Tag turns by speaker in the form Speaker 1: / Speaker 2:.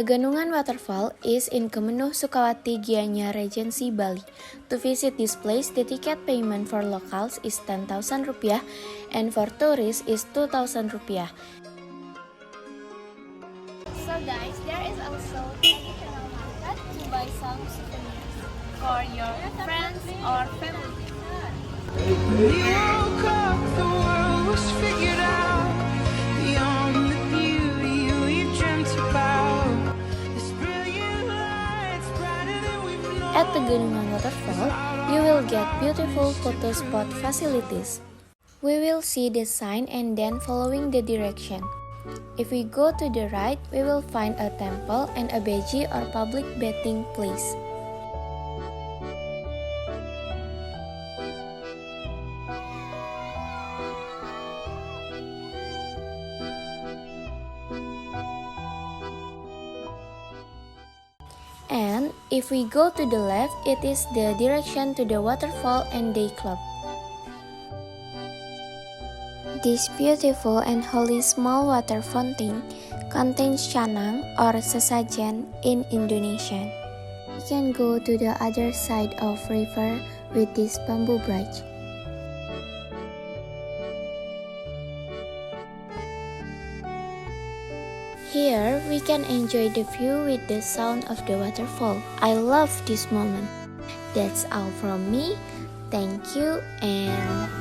Speaker 1: Teganungan Waterfall is in Kemenuh Sukawati Gianyar Regency, Bali. To visit this place, the ticket payment for locals is 10,000 rupiah and for tourists is 2,000 rupiah.
Speaker 2: So guys, there is also traditional market to buy some souvenirs for your friends or family.
Speaker 3: You woke up, the world was figured out. Beyond the beauty we dreamt about. This brilliant lights brighter than we've known.
Speaker 1: At Teganungan Waterfall, you will get beautiful photo spot facilities. We will see the sign and then following the direction. If we go to the right, we will find a temple and a beji or public bathing place. And if we go to the left, it is the direction to the waterfall and day club. This beautiful and holy small water fountain contains canang or sesajen in Indonesian. We can go to the other side of river with this bamboo bridge. Here, we can enjoy the view with the sound of the waterfall. I love this moment. That's all from me. Thank you and